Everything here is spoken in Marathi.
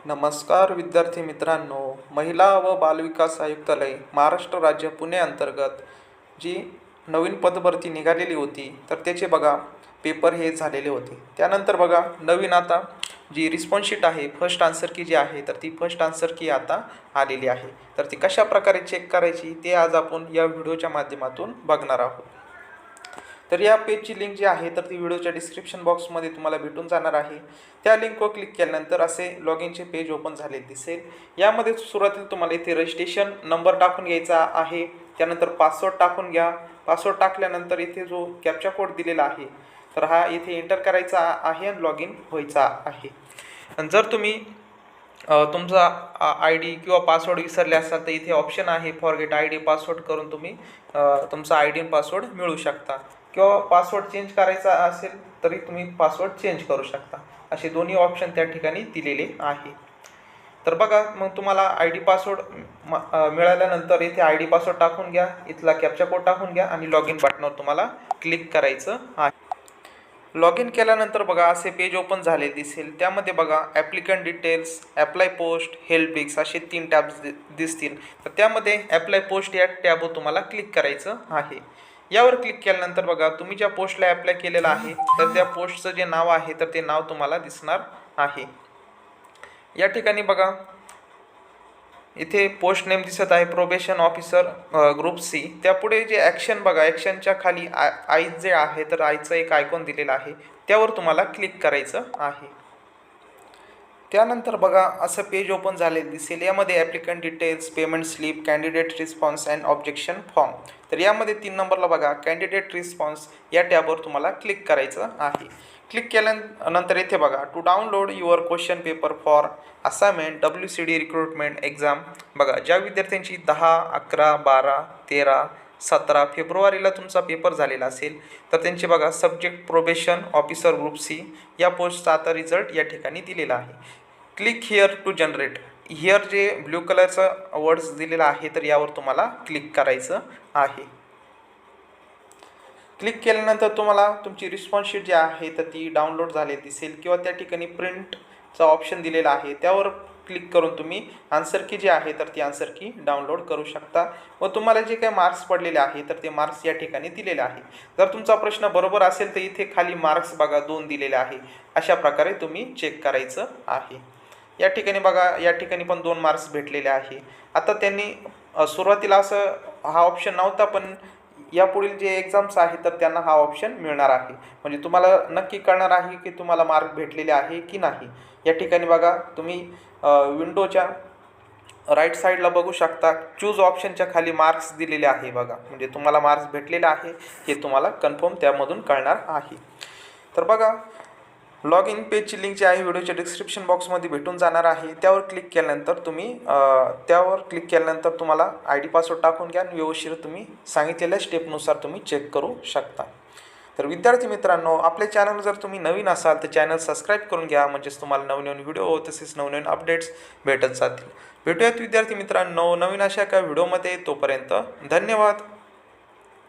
नमस्कार विद्यार्थी मित्रांनो, महिला व बालविकास आयुक्तालय महाराष्ट्र राज्य पुणे अंतर्गत जी नवीन पदभरती निघालेली होती तर त्याचे बघा पेपर हे झालेले होते. त्यानंतर बघा नवीन आता जी रिस्पॉन्स शीट आहे, फर्स्ट आन्सर की जी आहे तर ती फर्स्ट आन्सर की आता आलेली आहे. तर ती कशा प्रकारे चेक करायची ते आज आपण या व्हिडिओच्या माध्यमातून बघणार आहोत. तर या पेजची लिंक जी आहे तर ती व्हिडिओच्या डिस्क्रिप्शन बॉक्समध्ये तुम्हाला भेटून जाणार आहे. त्या लिंकवर क्लिक केल्यानंतर असे लॉग इनचे पेज ओपन झाले दिसेल. यामध्ये सुरुवातीला तुम्हाला इथे रजिस्ट्रेशन नंबर टाकून घ्यायचा आहे. त्यानंतर पासवर्ड टाकून घ्या. पासवर्ड टाकल्यानंतर इथे जो कॅप्चा कोड दिलेला आहे तर हा इथे एंटर करायचा आहे आणि लॉग इन व्हायचा आहे. आणि जर तुम्ही तुमचा आय डी किंवा पासवर्ड विसरले असाल तर इथे ऑप्शन आहे फॉरगेट आय डी पासवर्ड करून तुम्ही तुमचा आय डी आणि पासवर्ड मिळवू शकता. किंवा पासवर्ड चेंज करायचा असेल तरी तुम्ही पासवर्ड चेंज करू शकता. असे दोन्ही ऑप्शन त्या ठिकाणी दिलेले आहे. तर बघा मग तुम्हाला आय डी पासवर्ड मिळाल्यानंतर इथे आय डी पासवर्ड टाकून घ्या, इथला कॅप्चा कोड टाकून घ्या आणि लॉग इन बटनावर तुम्हाला क्लिक करायचं आहे. लॉग इन केल्यानंतर बघा असे पेज ओपन झाले दिसेल. त्यामध्ये बघा applicant details, apply post, help desk असे 3 टॅब्स दिसतील. तर त्यामध्ये ॲप्लाय पोस्ट या टॅबवर तुम्हाला क्लिक करायचं आहे. यावर क्लिक केल्यानंतर बघा तुम्ही ज्या पोस्टला ॲप्लाय केलेलं आहे तर त्या पोस्टचं जे नाव आहे तर ते नाव तुम्हाला दिसणार आहे. या ठिकाणी बघा इथे पोस्ट नेम दिसत आहे प्रोबेशन ऑफिसर ग्रुप सी. त्यापुढे जे ॲक्शन बघा, ॲक्शनच्या खाली आई जे आहे तर आईचं एक आयकॉन दिलेला आहे त्यावर तुम्हाला क्लिक करायचं आहे. त्यानंतर बघा असं पेज ओपन झाले दिसेल. यामध्ये applicant details, payment slip, candidate response and objection form. तर यामध्ये 3 नंबरला बघा कॅन्डिडेट रिस्पॉन्स या टॅबवर तुम्हाला क्लिक करायचं आहे. क्लिक केल्यानंतर इथे बघा to download your question paper for assignment WCD recruitment exam. बघा ज्या विद्यार्थ्यांची 10, 11, 12, 13, 17 फेब्रुवारीला तुमचा पेपर झालेला असेल तर त्यांचे बघा subject probation officer group C या पोस्टचा आता रिझल्ट या ठिकाणी दिलेला आहे. Click here to generate. Here जे ब्ल्यू कलरचं वर्ड्स दिलेलं आहे तर यावर तुम्हाला क्लिक करायचं आहे. क्लिक केल्यानंतर तुम्हाला तुमची रिस्पॉन्स शीट जी आहे तर ती डाउनलोड झाली दिसेल किंवा त्या ठिकाणी प्रिंटचा ऑप्शन दिलेला आहे त्यावर क्लिक करून तुम्ही आन्सर की जी आहे तर ती आन्सर की डाउनलोड करू शकता. व तुम्हाला जे काही मार्क्स पडलेले आहे तर ते मार्क्स या ठिकाणी दिलेले आहे. जर तुमचा प्रश्न बरोबर असेल तर इथे खाली मार्क्स बघा 2 दिलेले आहे. अशा प्रकारे तुम्ही चेक करायचं आहे. या ठिकाणी बघा या ठिकाणी पण 2 मार्क्स भेटलेले आहे. आता त्यांनी सुरुवातीला असं हा ऑप्शन नव्हता पण यापुढील जे एक्झाम्स आहेत तर त्यांना हा ऑप्शन मिळणार आहे. म्हणजे तुम्हाला नक्की कळणार आहे की तुम्हाला मार्क भेटलेले आहे की नाही. या ठिकाणी बघा तुम्ही विंडोच्या राईट साईडला बघू शकता चूज ऑप्शनच्या खाली मार्क्स दिलेले आहे बघा. म्हणजे तुम्हाला मार्क्स भेटलेले आहे हे तुम्हाला कन्फर्म त्यामधून कळणार आहे. तर बघा लॉग इन पेजची लिंक जी आहे व्हिडिओच्या डिस्क्रिप्शन बॉक्समध्ये भेटून जाणार आहे. त्यावर क्लिक केल्यानंतर तुम्हाला आय डी पासवर्ड टाकून घ्या आणि व्यवस्थित तुम्ही सांगितलेल्या स्टेपनुसार तुम्ही चेक करू शकता. तर विद्यार्थी मित्रांनो, आपल्या चॅनल जर तुम्ही नवीन असाल तर चॅनल सबस्क्राईब करून घ्या. म्हणजेच तुम्हाला नवनवीन व्हिडिओ तसेच नवनवीन अपडेट्स भेटत जातील. भेटूयात विद्यार्थी मित्रांनो नवीन अशा एका व्हिडिओमध्ये. तोपर्यंत धन्यवाद.